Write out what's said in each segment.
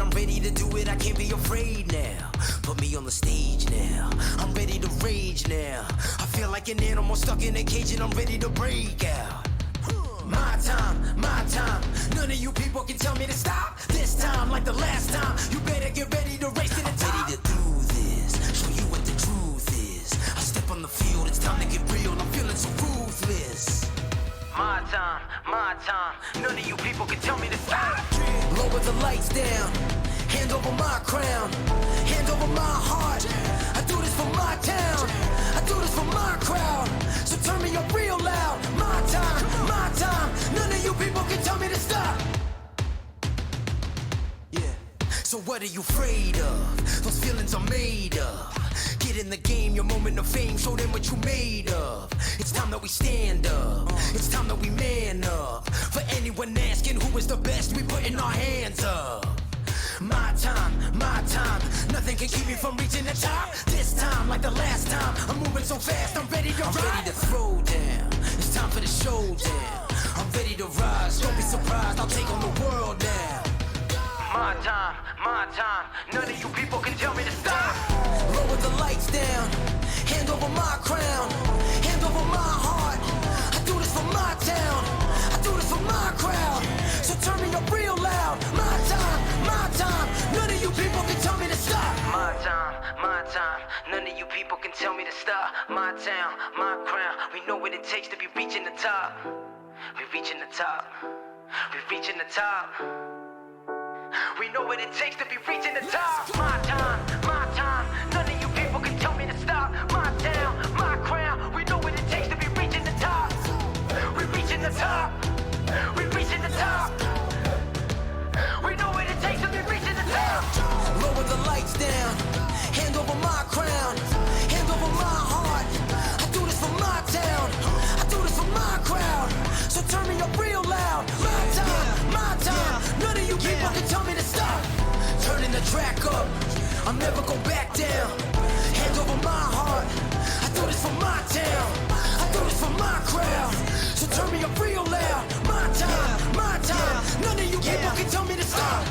I'm ready to do it, I can't be afraid now. Put me on the stage now, I'm ready to rage now. I feel like an animal stuck in a cage and I'm ready to break out. My time, none of you people can tell me to stop. This time, like the last time, you better get ready to race to the top. I'm ready to do this, show you what the truth is. I step on the field, it's time to get real, I'm feeling so ruthless. My time, none of you people can tell me to stop. Lower the lights down, hand over my crown, hand over my heart. I do this for my town, I do this for my crowd. So turn me up real loud. My time, none of you people can tell me to stop. Yeah. So what are you afraid of? Those feelings are made of. Get in the game, your moment of fame, show them what you made of. It's time that we stand up, it's time that we man up. For anyone asking who is the best, we putting our hands up. My time, nothing can keep me from reaching the top. This time, like the last time, I'm moving so fast, I'm ready to ride. I'm ready to throw down, it's time for the showdown. I'm ready to rise, don't be surprised, I'll take on the world now. My time, none of you people can tell me to stop. Lower the lights down, hand over my crown, hand over my heart. I do this for my town, I do this for my crowd. So turn me up real loud. My time, none of you people can tell me to stop. My time, none of you people can tell me to stop. My town, my crown, we know what it takes to be reaching the top. We're reaching the top, we're reaching the top. We know what it takes to be reaching the top. My time, none of you people can tell me to stop. My town, my crown, we know what it takes to be reaching the top. We're reaching the top, we're reaching the top. We know what it takes to be reaching the top. Lower the lights down, hand over my crown, hand over my heart. I do this for my town, I do this for my crowd. So turn me up real loud. My time, none of you people can tell me to stop. Turning the track up, I'll never go back down. Hand over my heart, I do this for my town, I do this for my crowd. So turn me up real loud. My time, none of you people can tell me to stop.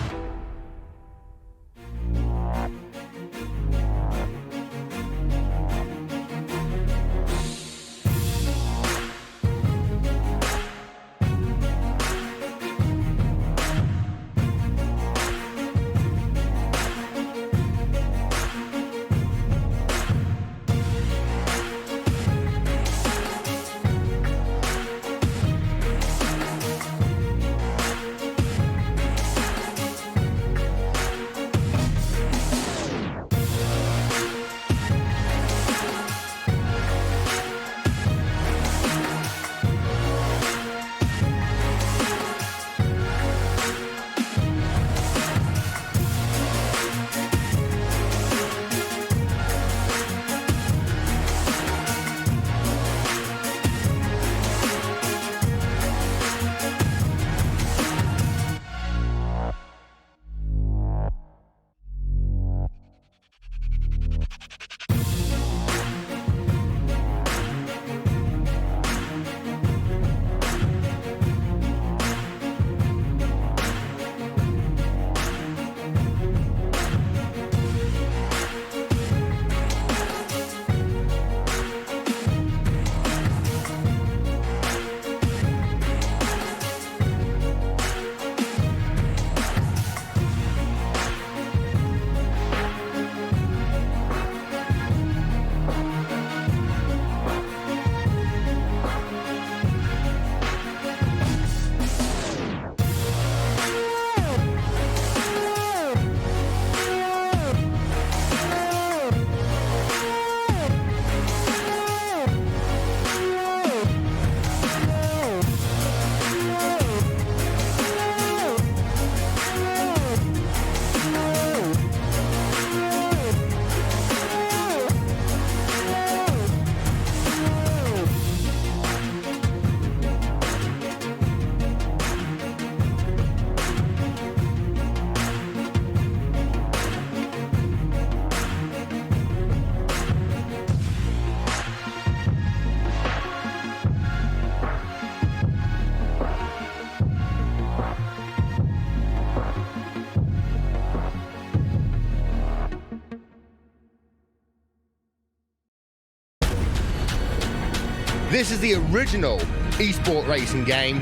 This is the original esport racing game.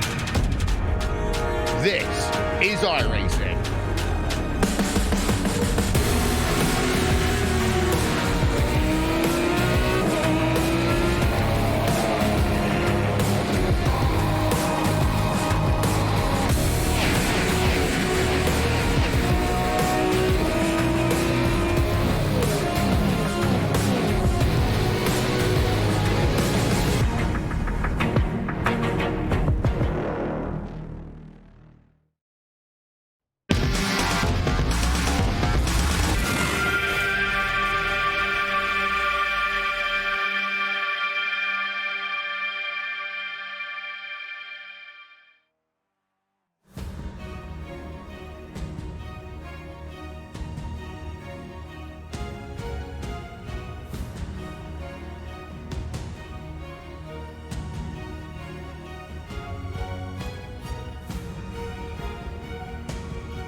This is iRacing.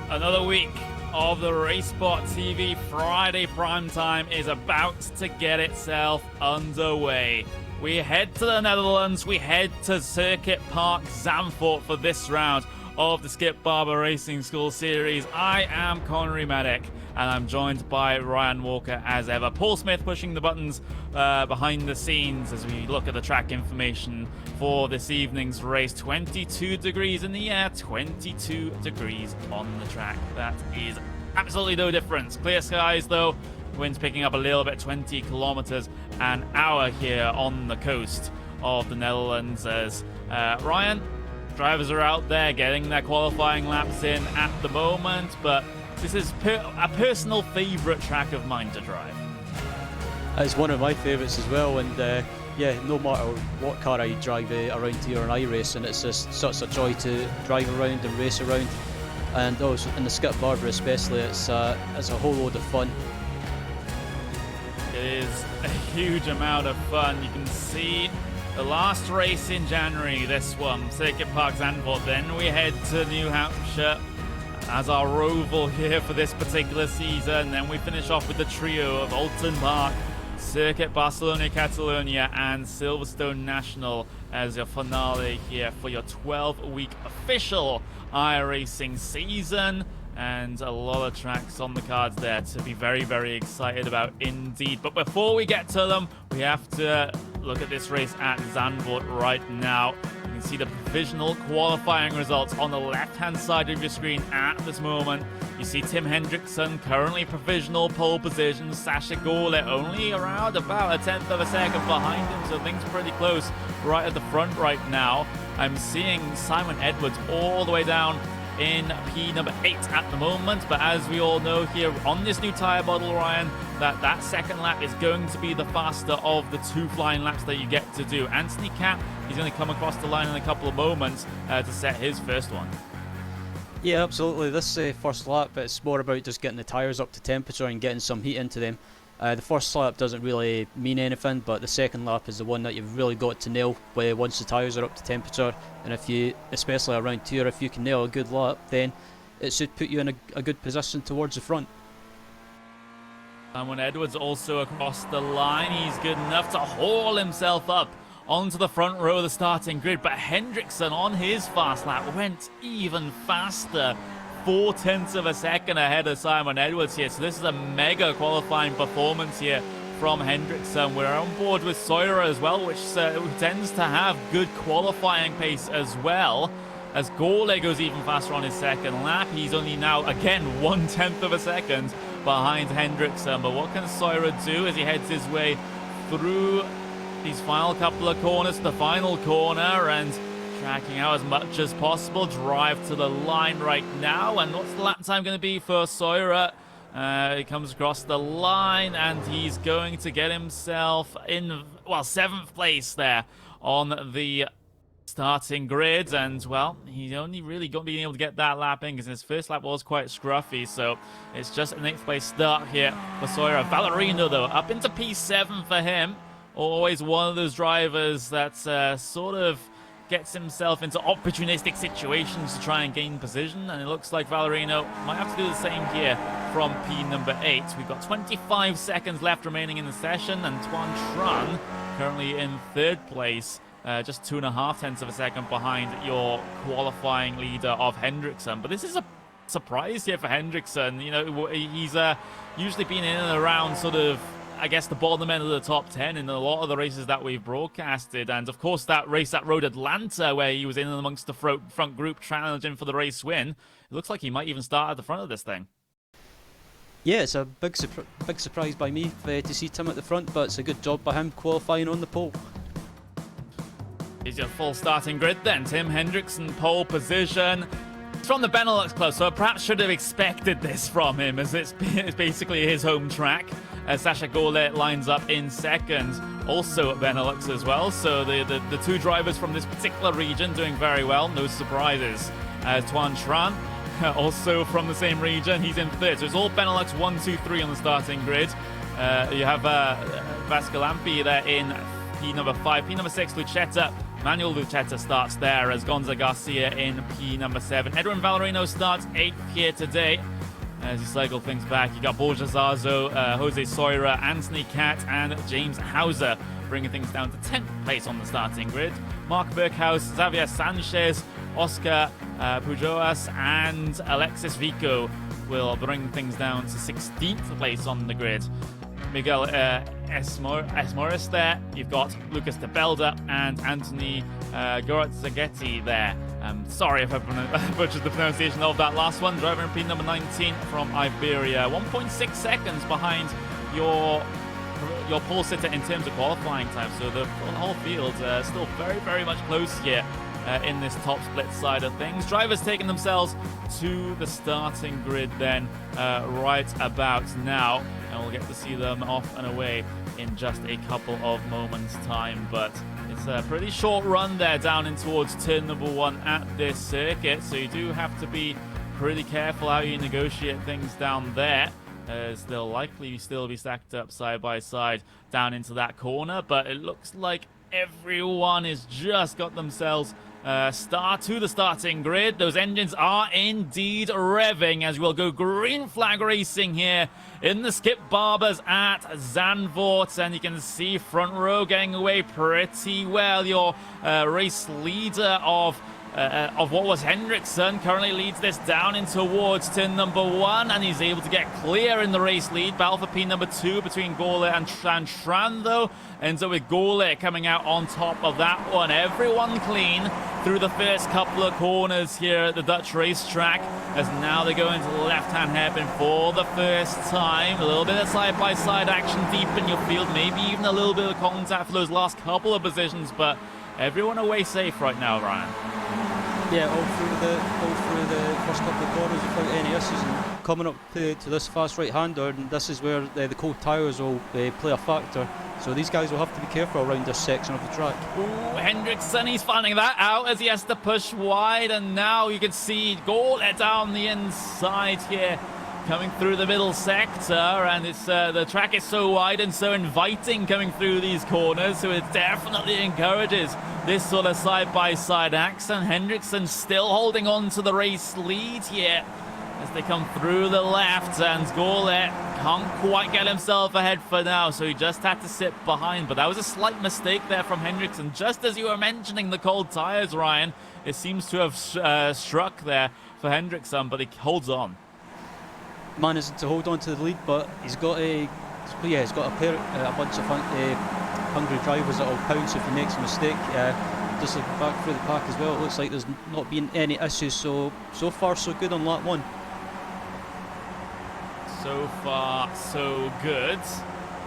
Another week of the RaceSpot TV Friday primetime is about to get itself underway. We head to the Netherlands, we head to Circuit Park Zandvoort for this round of the Skip Barber Racing School Series. I am Connery Maddock, and I'm joined by Ryan Walker as ever. Paul Smith pushing the buttons behind the scenes as we look at the track information for this evening's race. 22 degrees in the air, 22 degrees on the track. That is absolutely no difference. Clear skies though, wind's picking up a little bit, 20 kilometers an hour here on the coast of the Netherlands as Ryan, drivers are out there getting their qualifying laps in at the moment, but this is a personal favourite track of mine to drive. It's one of my favourites as well, and yeah, no matter what car I drive around here on iRacing, it's just such a joy to drive around and race around, and also in the Skip Barber especially, it's a whole load of fun. It is a huge amount of fun. You can see the last race in January, this one, Circuit Park Zandvoort. Then we head to New Hampshire as our roval here for this particular season. Then we finish off with the trio of Alton Park, Circuit Barcelona, Catalonia, and Silverstone National as your finale here for your 12-week official iRacing season. And a lot of tracks on the cards there to be very, very excited about indeed. But before we get to them, we have to look at this race at Zandvoort right now. You can see the provisional qualifying results on the left-hand side of your screen at this moment. You see Tim Hendrickson currently provisional pole position. Sasha Gorlet only around about a tenth of a second behind him, so things pretty close right at the front right now. I'm seeing Simon Edwards all the way down in P number 8 at the moment, but as we all know here on this new tyre model, Ryan, that second lap is going to be the faster of the two flying laps that you get to do. Anthony Capp, he's going to come across the line in a couple of moments to set his first one. Yeah, absolutely. This first lap, it's more about just getting the tyres up to temperature and getting some heat into them. The first lap doesn't really mean anything, but the second lap is the one that you've really got to nail once the tyres are up to temperature. And if you, especially around here, if you can nail a good lap, then it should put you in a good position towards the front. Simon Edwards also across the line. He's good enough to haul himself up onto the front row of the starting grid, but Hendrickson on his fast lap went even faster. 0.4 of a second ahead of Simon Edwards here. So this is a mega qualifying performance here from Hendrickson. We're on board with Sawyer as well, which tends to have good qualifying pace as well. As Gorley goes even faster on his second lap. He's only now, again, 1/10 of a second behind Hendrickson. But what can Sawyer do as he heads his way through these final couple of corners, the final corner, and tracking out as much as possible. Drive to the line right now. And what's the lap time going to be for Sawyer? He comes across the line and he's going to get himself in, well, 7th place there on the starting grid. And, well, he's only really being able to get that lap in because his first lap was quite scruffy. So it's just an 8th place start here for Sawyer. Valerino, though, up into P7 for him. Always one of those drivers that sort of gets himself into opportunistic situations to try and gain position, and it looks like Valerino might have to do the same here from P number 8. We've got 25 seconds left remaining in the session, and Tuan Tran currently in 3rd place just 2.5 tenths of a second behind your qualifying leader of Hendrickson. But this is a surprise here for Hendrickson. You know, he's usually been in and around sort of, I guess, the bottom end of the top 10 in a lot of the races that we've broadcasted. And of course, that race at Road Atlanta, where he was in amongst the front group challenging for the race win, it looks like he might even start at the front of this thing. Yeah, it's a big surprise by me to see Tim at the front, but it's a good job by him qualifying on the pole. Here's your full starting grid then. Tim Hendrickson, pole position. It's from the Benelux Club, so I perhaps should have expected this from him, as it's basically his home track. Sasha Gaulet lines up in second, also at Benelux as well. So the two drivers from this particular region doing very well, no surprises. Tuan Tran, also from the same region, he's in third. So it's all Benelux 1, 2, 3 on the starting grid. You have Vascalampi there in P number 5. P number 6, Lucetta. Manuel Lucetta starts there as Gonza Garcia in P number 7. Edwin Valerino starts 8th here today. As you cycle things back, you got Borja Zazo, Jose Soira, Anthony Cat, and James Hauser, bringing things down to 10th place on the starting grid. Mark Berghaus, Xavier Sanchez, Oscar Pujoas, and Alexis Vico will bring things down to 16th place on the grid. Miguel Esmoris there. You've got Lucas Tebelda and Anthony Gorazzagetti there. Sorry if I butchered the pronunciation of that last one. Driver in P number 19 from Iberia. 1.6 seconds behind your pole sitter in terms of qualifying time. So the whole field still very, very much close here in this top split side of things. Drivers taking themselves to the starting grid then right about now. And we'll get to see them off and away in just a couple of moments' time. But it's a pretty short run there down in towards turn number 1 at this circuit. So you do have to be pretty careful how you negotiate things down there, as they'll likely still be stacked up side by side down into that corner. But it looks like everyone has just got themselves start to the starting grid. Those engines are indeed revving as we'll go green flag racing here in the Skip Barbers at Zandvoort, and you can see front row getting away pretty well. Your race leader of what was Hendrickson currently leads this down in towards turn number 1, and he's able to get clear in the race lead. Battle for P number 2 between Gaulet and Tran though. Ends up with Gaulet coming out on top of that one. Everyone clean through the first couple of corners here at the Dutch racetrack, as now they go into the left-hand hairpin for the first time. A little bit of side-by-side action deep in your field, maybe even a little bit of contact for those last couple of positions, but everyone away safe right now, Ryan. Yeah, all through the first couple of corners without any issues, and coming up to this fast right-hander, and this is where the cold tyres will play a factor. So these guys will have to be careful around this section of the track. Ooh, Hendrickson, he's finding that out as he has to push wide, and now you can see Gaulet down the inside here, coming through the middle sector, and it's the track is so wide and so inviting coming through these corners, so it definitely encourages this sort of side-by-side action. Hendrickson still holding on to the race lead here as they come through the left, and Gaulet can't quite get himself ahead for now, so he just had to sit behind. But that was a slight mistake there from Hendrickson. Just as you were mentioning the cold tyres, Ryan, it seems to have struck there for Hendrickson, but he holds on. Manages to hold on to the lead, but he's got a bunch of hungry drivers that will pounce if he makes a mistake. Just looking back through the pack as well, it looks like there's not been any issues, so far so good on lap 1. So far so good,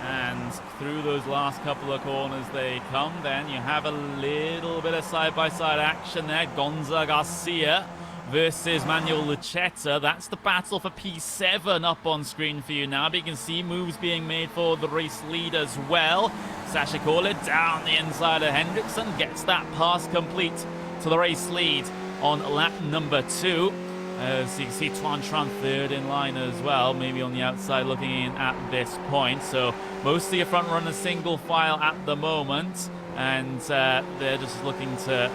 and through those last couple of corners they come. Then you have a little bit of side-by-side action there. Gonza Garcia versus Manuel Lucetta. That's the battle for P7 up on screen for you now, but you can see moves being made for the race lead as well. Sasha Gaulet down the inside of Hendrickson, gets that pass complete to the race lead on lap number 2. So you can see Tuan Tran third in line as well, maybe on the outside looking in at this point. So most of your front runners single file at the moment, and they're just looking to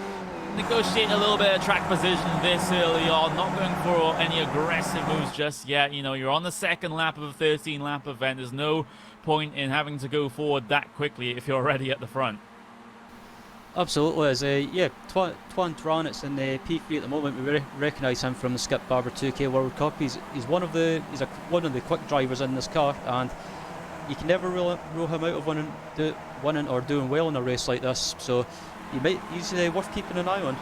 negotiate a little bit of track position this early on, not going for any aggressive moves just yet. You know, you're on the second lap of a 13-lap event. There's no point in having to go forward that quickly if you're already at the front. Absolutely, as yeah, Tuan Tran, it's in the P3 at the moment. We recognise him from the Skip Barber 2K World Cup. He's one of the quick drivers in this car, and you can never rule him out of winning or doing well in a race like this. So he's worth keeping an eye on.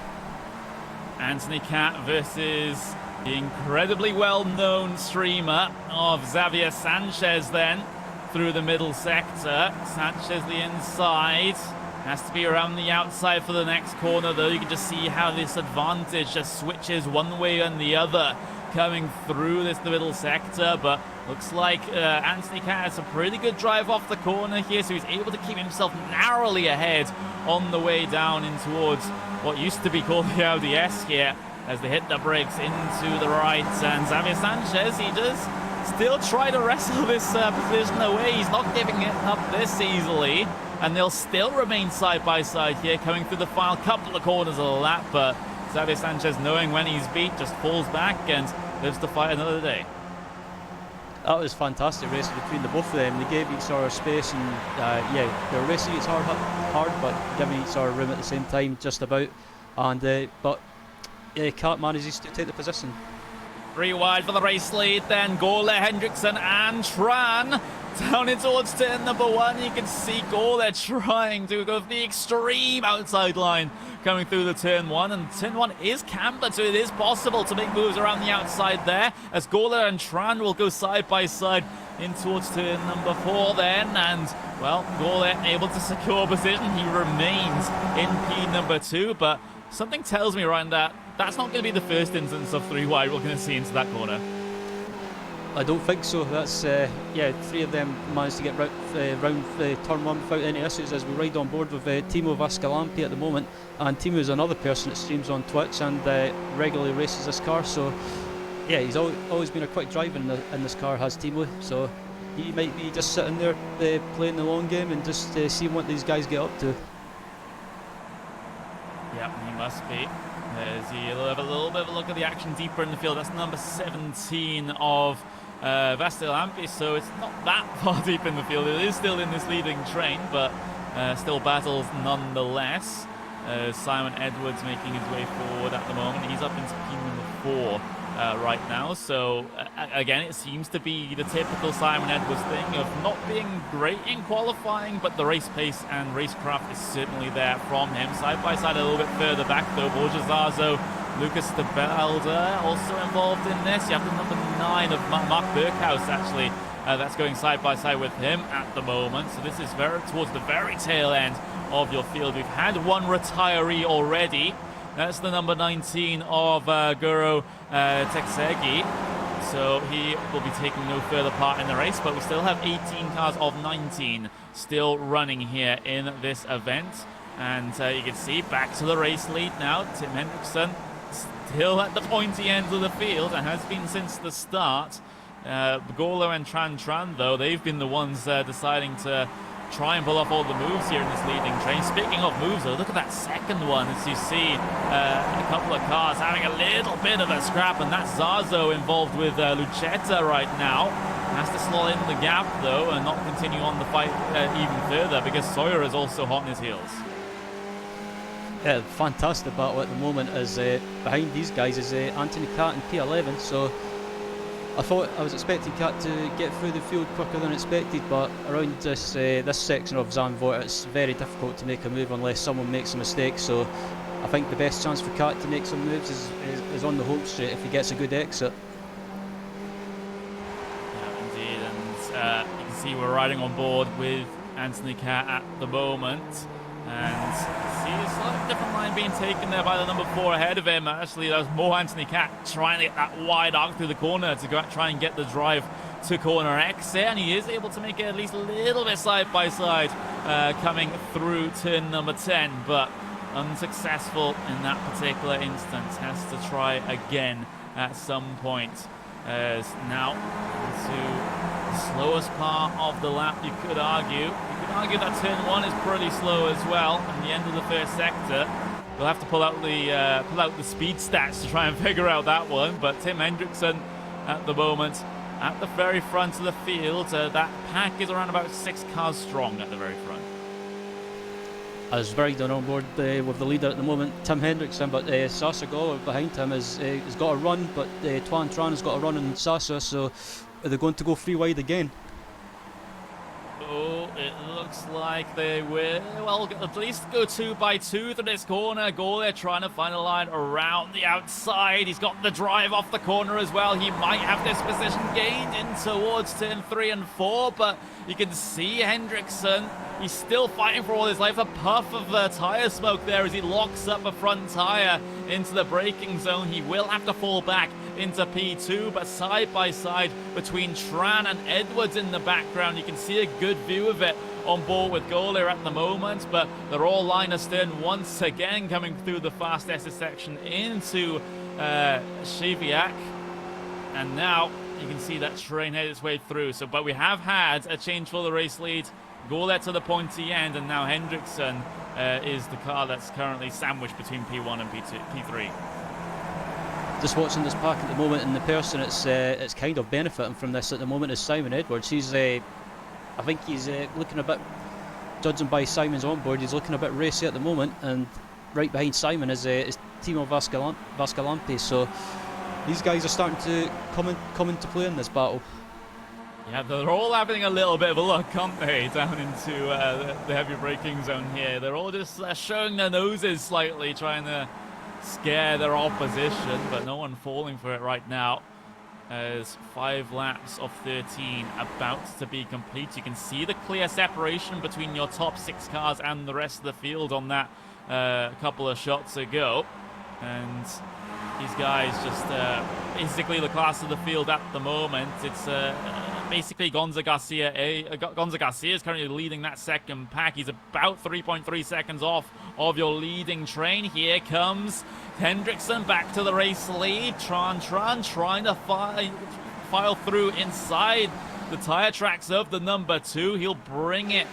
Anthony Cat versus the incredibly well-known streamer of Xavier Sanchez then through the middle sector. Sanchez the inside. Has to be around the outside for the next corner, though. You can just see how this advantage just switches one way and the other coming through the middle sector. But looks like Anthony Cat has a pretty good drive off the corner here, so he's able to keep himself narrowly ahead on the way down in towards what used to be called the Audi S here as they hit the brakes into the right. And Xavier Sanchez, he does still try to wrestle this position away. He's not giving it up this easily. And they'll still remain side by side here, coming through the final couple of corners of the lap. But Xavier Sanchez, knowing when he's beat, just falls back and lives to fight another day. That was fantastic racing between the both of them. They gave each other space, and yeah, they were racing each other hard, but giving each other room at the same time, just about. And but Cat manages to take the position. 3 wide for the race lead, then Gole, Hendrickson and Tran down in towards turn number 1. You can see Gole trying to go for the extreme outside line coming through the turn 1, and turn 1 is cambered, so it is possible to make moves around the outside there as Gole and Tran will go side by side in towards turn number 4 then. And well, Gole able to secure position. He remains in P number 2, but something tells me right that that's not going to be the first instance of 3 wide we're going to see into that corner. I don't think so. That's yeah, 3 of them managed to get round turn 1 without any issues, as we ride on board with Timo Vascalampi at the moment. And Timo is another person that streams on Twitch and regularly races this car, so yeah, he's always been a quick driver in this car, has Timo. So he might be just sitting there playing the long game and just seeing what these guys get up to. Yeah, he must be. He'll have a little bit of a look at the action deeper in the field. That's number 17 of Vascalampi, so it's not that far deep in the field. It is still in this leading train, but still battles nonetheless. Simon Edwards making his way forward at the moment. He's up into P number 4 right now, so again, it seems to be the typical Simon Edwards thing of not being great in qualifying, but the race pace and racecraft is certainly there from him. Side by side a little bit further back though, Borja Zazo, Lucas de Belder also involved in this. You have the number 9 of Mark Burkhouse actually, that's going side by side with him at the moment. So this is towards the very tail end of your field. We've had one retiree already. That's the number 19 of Guru Texegi. So he will be taking no further part in the race, but we still have 18 cars of 19 still running here in this event. And you can see back to the race lead now. Tim Hendrickson still at the pointy end of the field and has been since the start. Golo and Tran though, they've been the ones deciding to try and pull off all the moves here in this leading train. Speaking of moves though, look at that second one as you see a couple of cars having a little bit of a scrap, and that's Zazo involved with Lucetta right now. Has to slow in the gap though and not continue on the fight even further, because Sawyer is also hot on his heels. Yeah, fantastic battle at the moment. As behind these guys is Anthony Cat in P11, so I was expecting Cat to get through the field quicker than expected, but around this section of Zandvoort it's very difficult to make a move unless someone makes a mistake. So I think the best chance for Cat to make some moves is on the home straight if he gets a good exit. Yeah, indeed, and you can see we're riding on board with Anthony Cat at the moment. And see a slightly different line being taken there by the number 4 ahead of him. Actually, that was more Anthony Cat trying to get that wide arc through the corner to go out, try and get the drive to corner exit. And he is able to make it at least a little bit side by side coming through turn number 10, but unsuccessful in that particular instance. Has to try again at some point. As now into the slowest part of the lap, you could argue. That turn 1 is pretty slow as well, and the end of the first sector. We'll have to pull out the speed stats to try and figure out that one. But Tim Hendrickson at the moment at the very front of the field. That pack is around about 6 cars strong at the very front. as Verigdon on board with the leader at the moment, Tim Hendrickson, but Sasa Gawler behind him has got a run, but Tuan Tran has got a run in Sasa, so are they going to go free wide again? Oh, it looks like they will, well, at least go 2 by 2 through this corner. Gawler trying to find a line around the outside. He's got the drive off the corner as well. He might have this position gained in towards turn 3 and 4, but you can see Hendrickson. He's still fighting for all his life. A puff of tyre smoke there as he locks up a front tyre into the braking zone. He will have to fall back into P2, but side by side between Tran and Edwards in the background, you can see a good view of it on board with Gawler at the moment, but they're all line astern once again coming through the fastest section into Shiviak, and now you can see that train head its way through. So, but we have had a change for the race lead. Gawler to the pointy end, and now Hendrickson is the car that's currently sandwiched between P1 and P3. Just watching this pack at the moment, and the person it's kind of benefiting from this at the moment is Simon Edwards. He's I think he's looking a bit, judging by Simon's onboard, he's looking a bit racy at the moment, and right behind Simon is Timo Vascalampi. So these guys are starting to come into play in this battle. Yeah, they're all having a little bit of a look, aren't they, down into the heavy braking zone here. They're all just showing their noses slightly, trying to scare their opposition, but no one falling for it right now. As 5 laps of 13 about to be complete. You can see the clear separation between your top 6 cars and the rest of the field on that couple of shots ago. And these guys just basically the class of the field at the moment. It's basically Gonza Garcia. Gonza Garcia is currently leading that second pack. He's about 3.3 seconds off of your leading train. Here comes Hendrickson back to the race lead. Tran trying to file through inside the tyre tracks of the number 2. He'll bring it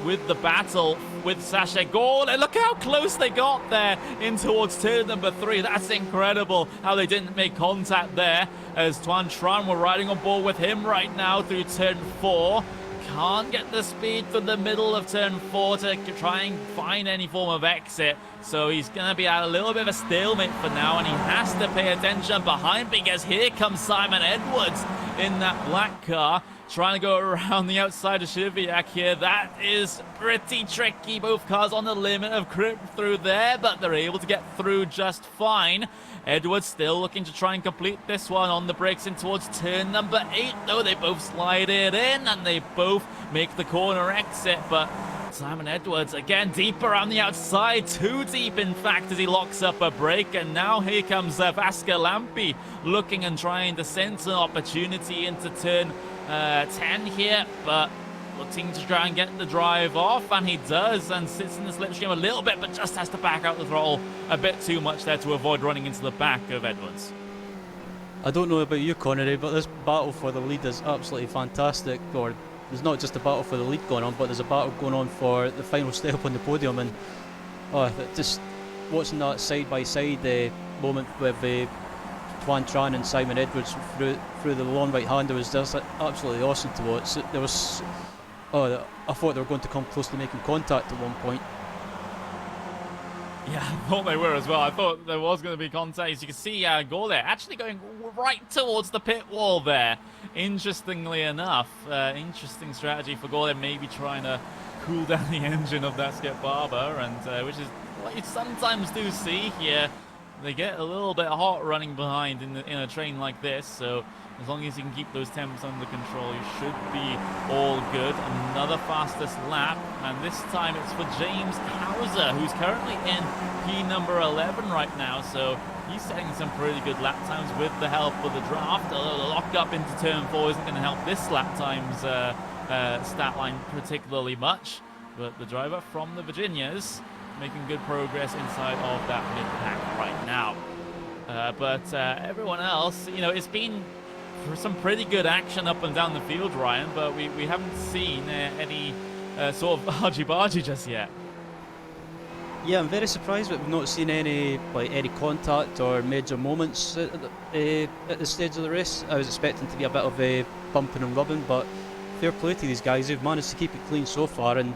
with the battle with Sasha Gawler. Look how close they got there in towards turn number 3. That's incredible how they didn't make contact there, as Tuan Tran were riding on board with him right now through turn 4. Can't get the speed from the middle of turn 4 to try and find any form of exit, so he's going to be at a little bit of a stalemate for now, and he has to pay attention behind, because here comes Simon Edwards in that black car, trying to go around the outside of Shiviak here. That is pretty tricky. Both cars on the limit of grip through there, but they're able to get through just fine. Edwards still looking to try and complete this one on the brakes in towards turn number 8, though. They both slide it in, and they both make the corner exit, but Simon Edwards again deep around the outside, too deep in fact, as he locks up a brake. And now here comes Vascalampi looking and trying to sense an opportunity into turn 10 here, but looking to try and get the drive off, and he does, and sits in the slipstream a little bit, but just has to back out the throttle a bit too much there to avoid running into the back of Edwards. I don't know about you, Connery, but this battle for the lead is absolutely fantastic. Or there's not just a battle for the lead going on, but there's a battle going on for the final step on the podium, and just watching that side by side moment with Tuan Tran and Simon Edwards through the long right hander was just absolutely awesome to watch. There was, I thought they were going to come close to making contact at one point. Yeah, I thought they were as well. I thought there was going to be contact. As you can see, Gawler actually going right towards the pit wall there. Interestingly enough, interesting strategy for Gawler, maybe trying to cool down the engine of that Skip Barber, and which is what you sometimes do see here. They get a little bit hot running behind in a train like this, so as long as you can keep those temps under control, you should be all good. Another fastest lap, and this time it's for James Hauser, who's currently in P number 11 right now, so he's setting some pretty good lap times with the help of the draft. Although the lock up into turn 4 isn't going to help this lap times stat line particularly much, but the driver from the Virginias making good progress inside of that mid-pack right now. But everyone else, you know, it's been some pretty good action up and down the field, Ryan, but we haven't seen any sort of argy-bargy just yet. Yeah, I'm very surprised that we've not seen any contact or major moments at this stage of the race. I was expecting to be a bit of a bumping and rubbing, but fair play to these guys. They've managed to keep it clean so far, and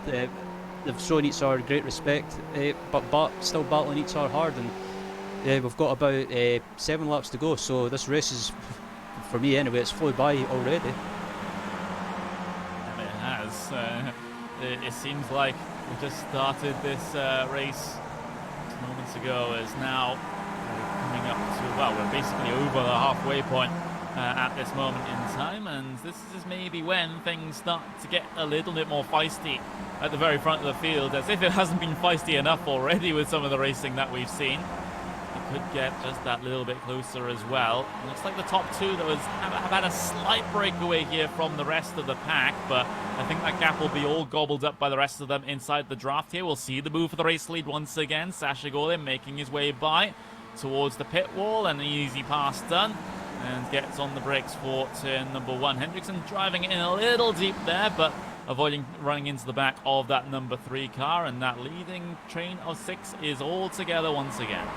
they've shown each other great respect, but still battling each other hard. And we've got about 7 laps to go, so this race is, for me anyway, it's flew by already. And it has. It seems like we just started this race moments ago. Is now coming up to, well, we're basically over the halfway point at this moment in time, and this is maybe when things start to get a little bit more feisty at the very front of the field, as if it hasn't been feisty enough already with some of the racing that we've seen. It could get just that little bit closer as well. It looks like the top two that have had a slight breakaway here from the rest of the pack, but I think that gap will be all gobbled up by the rest of them inside the draft here. We'll see the move for the race lead once again. Sasha Golin making his way by towards the pit wall, and an easy pass done, and gets on the brakes for turn number 1. Hendrickson driving in a little deep there, but avoiding running into the back of that number 3 car, and that leading train of 6 is all together once again.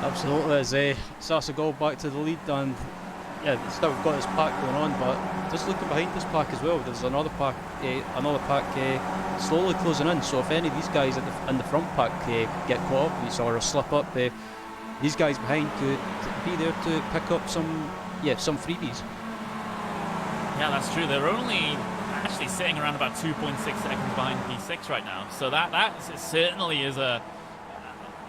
Absolutely, as Sasagol back to the lead, and yeah, still we've got this pack going on, but just looking behind this pack as well, there's another pack slowly closing in. So if any of these guys in the front pack get caught up with each other or slip up, these guys behind could be there to pick up some freebies. Yeah, that's true. They're only actually sitting around about 2.6 seconds behind P6 right now, so that certainly is a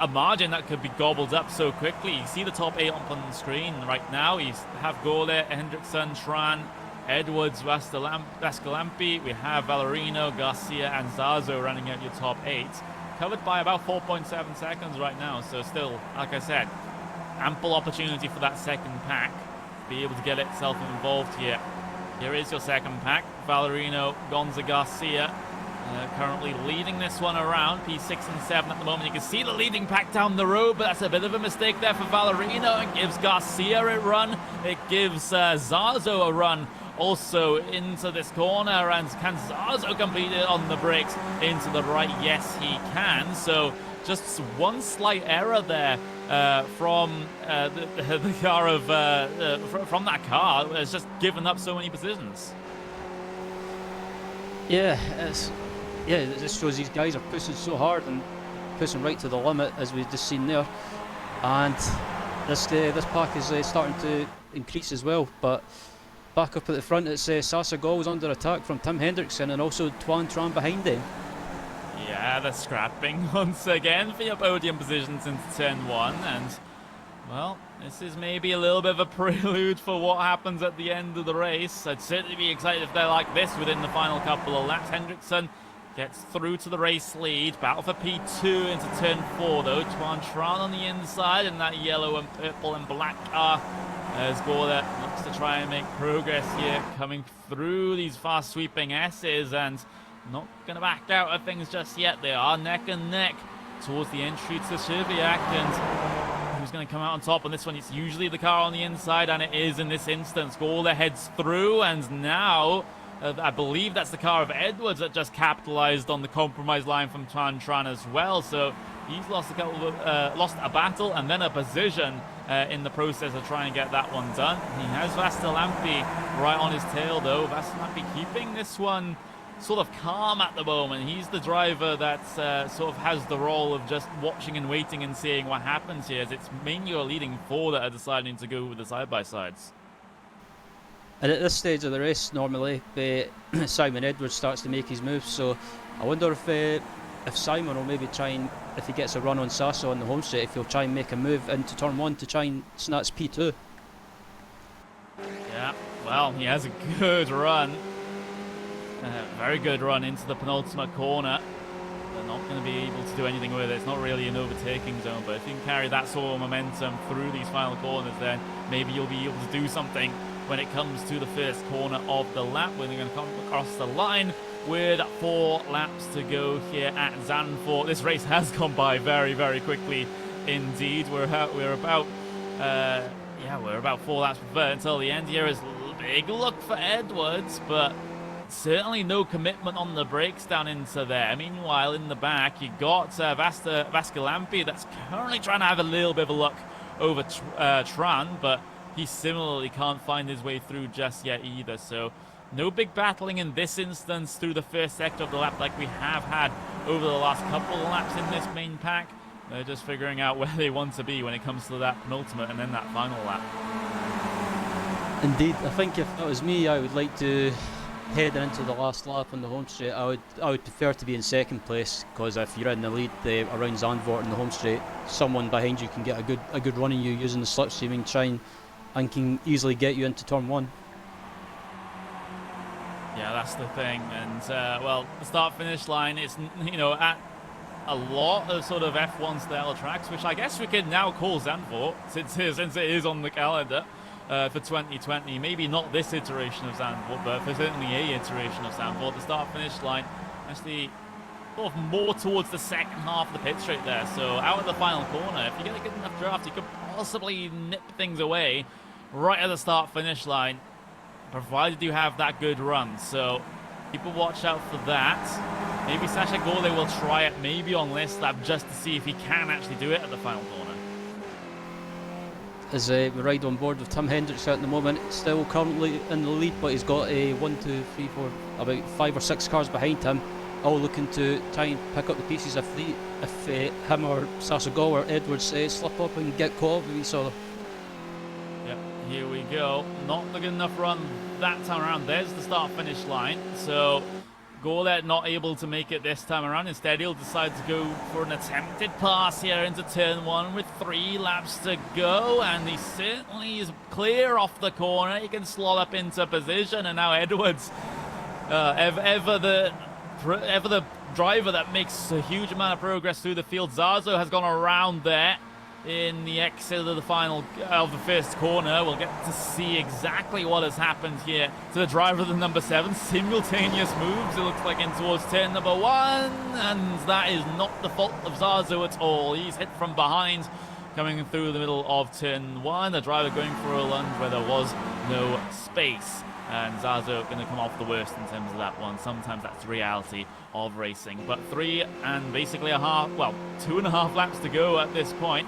margin that could be gobbled up so quickly. You see the top 8 up on the screen right now. You have Gole, Hendrickson, Tran, Edwards, Vascalampi. We have Valerino, Garcia, and Zazo running out your top 8. Covered by about 4.7 seconds right now. So still, like I said, ample opportunity for that second pack to be able to get itself involved here. Here is your second pack. Valerino, Gonza, Garcia. Currently leading this one around, P6 and 7 at the moment. You can see the leading pack down the road, but that's a bit of a mistake there for Valerino. It gives Garcia a run. It gives Zazo a run also into this corner. And can Zazo complete it on the brakes into the right? Yes, he can. So just one slight error there from the car from that car. It's just given up so many positions. Yeah, it just shows these guys are pushing so hard and pushing right to the limit, as we've just seen there. And this pack is starting to increase as well. But back up at the front, it's Sasa Gauls under attack from Tim Hendrickson, and also Tuan Tran behind him. Yeah, they're scrapping once again for your podium positions into turn 1, and well, this is maybe a little bit of a prelude for what happens at the end of the race. I'd certainly be excited if they're like this within the final couple of laps. Hendrickson gets through to the race lead. Battle for P2 into turn 4 though. Tuan Tran on the inside in that yellow and purple and black car, as Gorda looks to try and make progress here, coming through these fast sweeping S's, and not going to back out of things just yet. They are neck and neck towards the entry to Shirviak, and who's going to come out on top on this one? It's usually the car on the inside, and it is in this instance. Gorda heads through, and now I believe that's the car of Edwards that just capitalized on the compromise line from Tuan Tran as well. So he's lost a battle and then a position in the process of trying to get that one done. He has Vastalampi right on his tail though. Vastalampi keeping this one sort of calm at the moment. He's the driver that sort of has the role of just watching and waiting and seeing what happens here, as it's mainly your leading 4 that are deciding to go with the side-by-sides. And at this stage of the race, normally Simon Edwards starts to make his moves. So I wonder if Simon will maybe try and, if he gets a run on Sasa on the home straight, if he'll try and make a move into turn 1 to try and snatch P2. Yeah, well, he has a good run. Very good run into the penultimate corner. They're not going to be able to do anything with it. It's not really an overtaking zone, but if you can carry that sort of momentum through these final corners, then maybe you'll be able to do something when it comes to the first corner of the lap, when they're going to come across the line with 4 laps to go here at Zandvoort. This race has gone by very, very quickly indeed. We're about 4 laps until the end. Here is a big look for Edwards, but certainly no commitment on the brakes down into there. Meanwhile, in the back, you got Vascalampi that's currently trying to have a little bit of a look over Tran, but he similarly can't find his way through just yet either. So No big battling in this instance through the first sector of the lap like we have had over the last couple of laps in this main pack. They're just figuring out where they want to be when it comes to that penultimate and then that final lap. Indeed, I think if that was me, I would like to head into the last lap on the home straight. I would prefer to be in second place, because if you're in the lead around Zandvoort in the home straight, someone behind you can get a good run on you using the slipstreaming and can easily get you into turn 1. Yeah, that's the thing. And well, the start-finish line is, you know, at a lot of sort of F1 style tracks, which I guess we could now call Zandvoort since it is on the calendar for 2020. Maybe not this iteration of Zandvoort, but for certainly a iteration of Zandvoort. The start-finish line actually sort of more towards the second half of the pit straight there. So out of the final corner, if you get a good enough draft, you could possibly nip things away right at the start-finish line, provided you have that good run. So people watch out for that. Maybe Sasha Gole will try it maybe on this lap just to see if he can actually do it at the final corner. As we ride on board with Tim Hendricks at the moment, still currently in the lead, but he's got a 1, 2, 3, 4, about 5 or 6 cars behind him, all looking to try and pick up the pieces if him or Sasha Gole or Edwards slip up and get caught with each other. Yep, here we go. Not a good enough run that time around. There's the start-finish line. So Gole not able to make it this time around. Instead, he'll decide to go for an attempted pass here into turn 1 with 3 laps to go. And he certainly is clear off the corner. He can slot up into position. And now Edwards, ever the driver that makes a huge amount of progress through the field. Zazo has gone around there in the exit of the first corner. We'll get to see exactly what has happened here to the driver of the number 7. Simultaneous moves, it looks like, in towards turn number 1, and that is not the fault of Zazo at all. He's hit from behind coming through the middle of turn 1. The driver going for a lunge where there was no space, and Zazo going to come off the worst in terms of that one. Sometimes that's the reality of racing. But 3 and basically 2.5 laps to go at this point.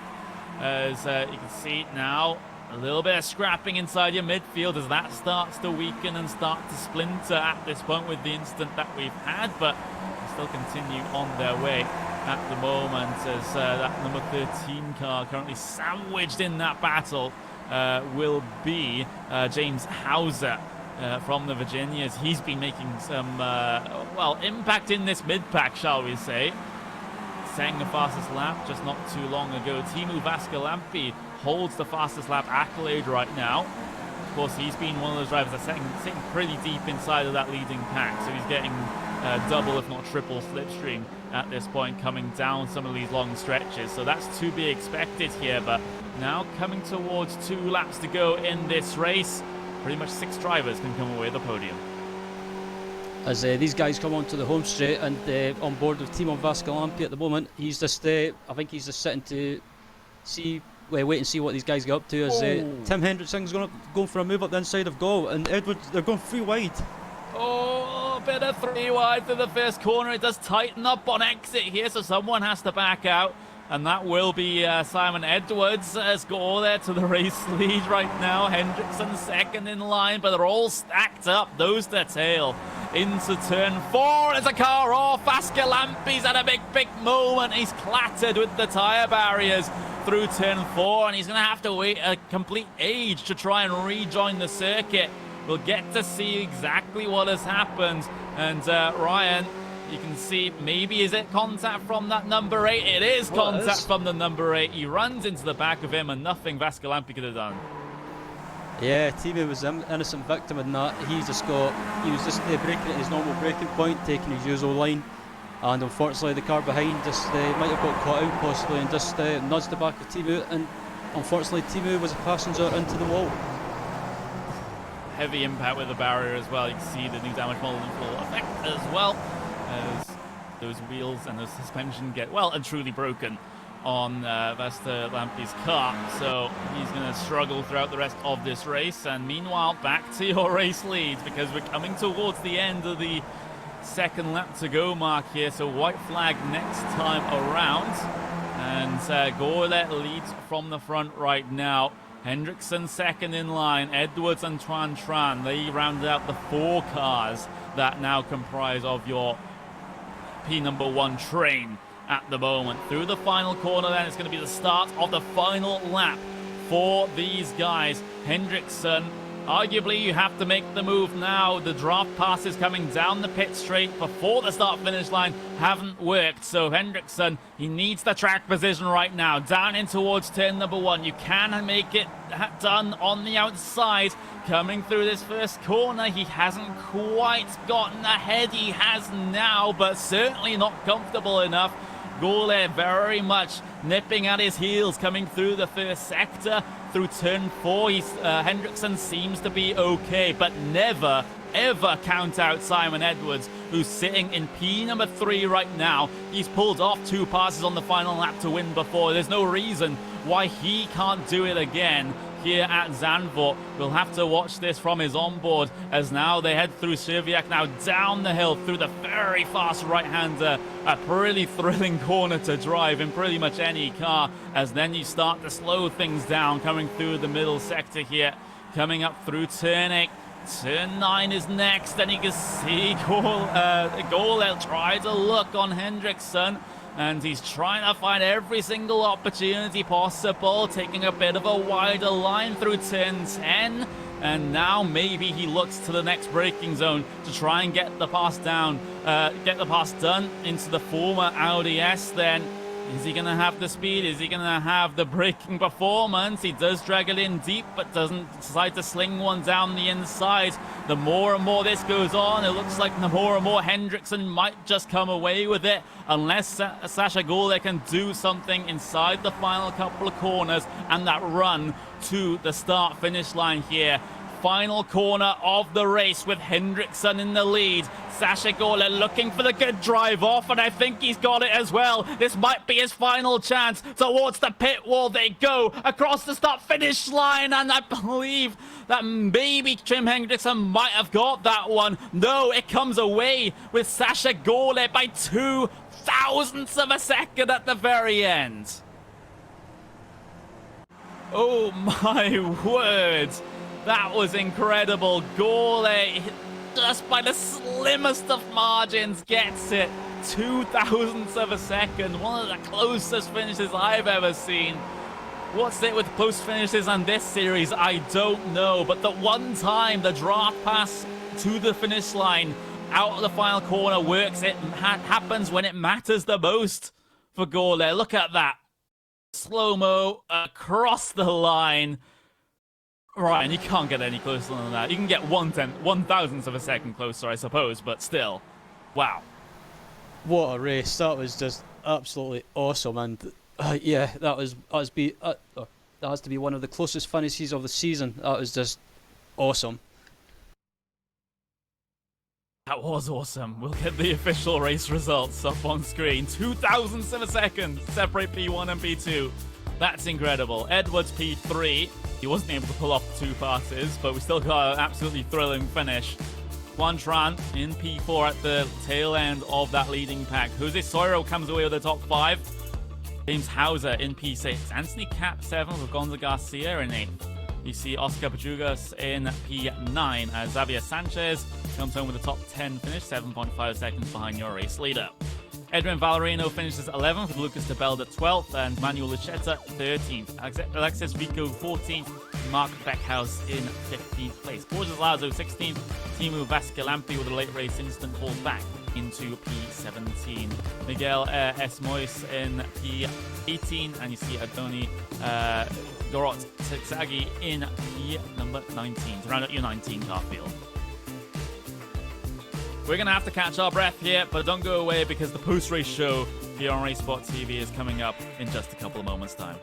As you can see now, a little bit of scrapping inside your midfield as that starts to weaken and start to splinter at this point with the incident that we've had, but they still continue on their way at the moment as that number 13 car currently sandwiched in that battle will be James Hauser from the Virginias. He's been making some, impact in this mid-pack, shall we say. Setting the fastest lap just not too long ago. Teemu Vaskalampi holds the fastest lap accolade right now. Of course, he's been one of those drivers that's sitting pretty deep inside of that leading pack, so he's getting double if not triple slipstream at this point, coming down some of these long stretches. So that's to be expected here, but now coming towards 2 laps to go in this race, pretty much 6 drivers can come away with the podium. As these guys come onto the home straight and on board with Teemu Vaskalampi at the moment, he's just, I think he's just sitting to wait and see what these guys get up to. As Tim Hendrickson's going for a move up the inside of Gole, and Edwards, they're going 3 wide. Oh, a bit of 3 wide through the first corner. It does tighten up on exit here, so someone has to back out. And that will be Simon Edwards as Gole there to the race lead right now. Hendrickson second in line, but they're all stacked up, those to tail. Into turn 4, there's a car off. Vaskalampi's had a big moment. He's clattered with the tyre barriers through turn 4, and he's going to have to wait a complete age to try and rejoin the circuit. We'll get to see exactly what has happened. And Ryan, you can see, maybe is it contact from that number 8? It is contact from the number 8. He runs into the back of him, and nothing Vaskalampi could have done. Yeah, Teemu was an innocent victim in that. He was just braking at his normal braking point, taking his usual line, and unfortunately the car behind just might have got caught out possibly and just nudged the back of Teemu, and unfortunately Teemu was a passenger into the wall. Heavy impact with the barrier as well. You can see the new damage model in full effect as well, as those wheels and the suspension get well and truly broken on Vaskalampi's car, so he's going to struggle throughout the rest of this race. And meanwhile, back to your race leads, because we're coming towards the end of the second lap to go mark here, so white flag next time around. And Gole leads from the front right now Hendrickson second in line. Edwards and Tran, they rounded out the 4 cars that now comprise of your P1 train at the moment. Through the final corner then, it's going to be the start of the final lap for these guys. Hendrickson, arguably you have to make the move now. The draft passes coming down the pit straight before the start-finish line haven't worked. So Hendrickson, he needs the track position right now. Down in towards turn number 1. You can make it done on the outside. Coming through this first corner, he hasn't quite gotten ahead. He has now, but certainly not comfortable enough. Gaulet very much nipping at his heels coming through the first sector. Through turn 4, Hendrickson seems to be okay, but never, ever count out Simon Edwards, who's sitting in P3 right now. He's pulled off 2 passes on the final lap to win before. There's no reason why he can't do it again here at Zandvoort. We'll have to watch this from his onboard as now they head through Sierviak, now down the hill through the very fast right-hander. A pretty thrilling corner to drive in pretty much any car, as then you start to slow things down coming through the middle sector here. Coming up through turn 8. Turn 9 is next, and you can see Gaulet try to look on Hendrickson, and he's trying to find every single opportunity possible, taking a bit of a wider line through turn 10. And now maybe he looks to the next braking zone to try and get the pass down, get the pass done into the former Audi S then. Is he going to have the speed? Is he going to have the braking performance? He does drag it in deep, but doesn't decide to sling one down the inside. The more and more this goes on, it looks like the more and more Hendrickson might just come away with it, unless Sasha Gaulet can do something inside the final couple of corners and that run to the start-finish line here. Final corner of the race with Hendrickson in the lead. Sasha Gaulet looking for the good drive off, and I think he's got it as well. This might be his final chance. Towards the pit wall they go, across the start-finish line, and I believe that maybe Tim Hendrickson might have got that one. No, it comes away with Sasha Gaulet by 2 thousandths of a second at the very end. Oh my word. That was incredible. Gaulet, just by the slimmest of margins, gets it. 2 thousandths of a second. One of the closest finishes I've ever seen. What's it with close finishes on this series? I don't know. But the one time the draft pass to the finish line out of the final corner works, it happens when it matters the most for Gaulet. Look at that. Slow-mo across the line. Right, and you can't get any closer than that. You can get 1 thousandth of a second closer, I suppose, but still. Wow. What a race. That was just absolutely awesome. And yeah, that has to be one of the closest finishes of the season. That was just awesome. That was awesome. We'll get the official race results up on screen. 2 thousandths of a second separate P1 and P2. That's incredible. Edwards P3. He wasn't able to pull off 2 passes, but we still got an absolutely thrilling finish. Juan Tran in P4 at the tail end of that leading pack. Jose Soro comes away with the top 5. James Hauser in P6. Anthony Cap 7 with Gonza Garcia in 8th. You see Oscar Pajugas in P9 as Xavier Sanchez comes home with a top 10 finish, 7.5 seconds behind your race leader. Edwin Valerino finishes 11th with Lucas de Belde 12th and Manuel Luchetta 13th. Alexis Vico 14th, Mark Beckhaus in 15th place. Borges Lazo 16th, Timu Vascalampi with a late race instant falls back into P17. Miguel S. Mois in P18, and you see Adoni Gorot Tsagi in P number 19 to round out your 19 car field. We're going to have to catch our breath here, but don't go away because the post-race show here on RaceSpot TV is coming up in just a couple of moments' time.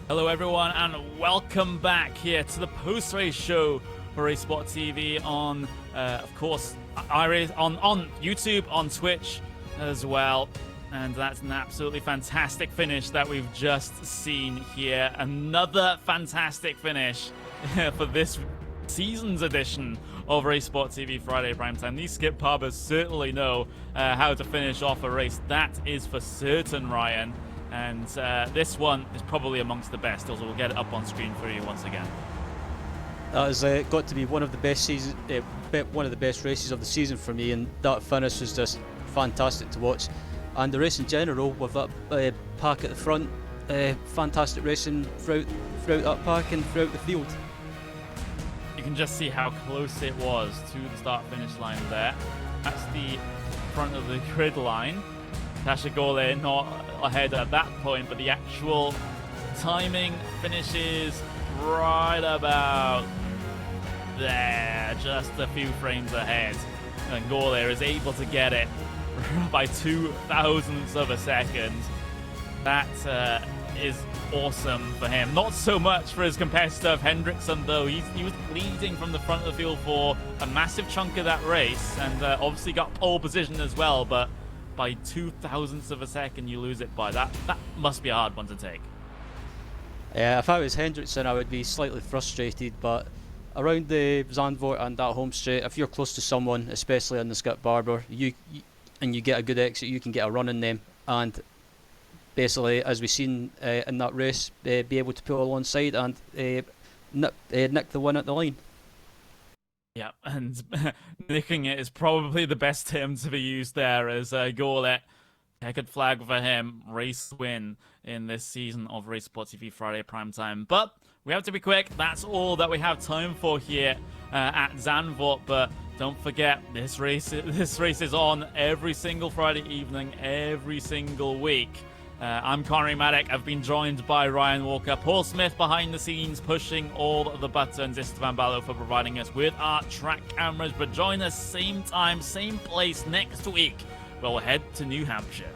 Hello everyone and welcome back here to the post-race show for Race Sport TV on, of course, on YouTube, on Twitch as well. And that's an absolutely fantastic finish that we've just seen here. Another fantastic finish for this season's edition of Race Sport TV Friday Primetime. These skip parbers certainly know how to finish off a race. That is for certain, Ryan. And this one is probably amongst the best. Also, we'll get it up on screen for you once again. That has got to be one of the best one of the best races of the season for me, and that finish was just fantastic to watch. And the race in general, with that pack at the front, fantastic racing throughout that pack and throughout the field. You can just see how close it was to the start-finish line there. That's the front of the grid line. Tasha Gole not ahead at that point, but the actual timing finishes right about there, just a few frames ahead. And Gole is able to get it by 0.002 of a second. That is awesome for him. Not so much for his competitor Hendrickson, though. He was leading from the front of the field for a massive chunk of that race, and obviously got pole position as well, but by 0.002 of a second you lose it by. That must be a hard one to take. Yeah, if I was Hendrickson, I would be slightly frustrated, but around the Zandvoort and that home straight, if you're close to someone, especially on the skip Barber, you get a good exit, you can get a run in them, and basically, as we've seen in that race, be able to put alongside and nick the win at the line. Yeah, and nicking it is probably the best term to be used there, as Gole, checkered flag for him, race win in this season of Race Sport TV Friday Primetime. But we have to be quick. That's all that we have time for here at Zandvoort. But don't forget, this race is on every single Friday evening, every single week. I'm Connery Maddock. I've been joined by Ryan Walker, Paul Smith behind the scenes, pushing all the buttons, Esteban Ballo for providing us with our track cameras. But join us same time, same place next week. We'll head to New Hampshire.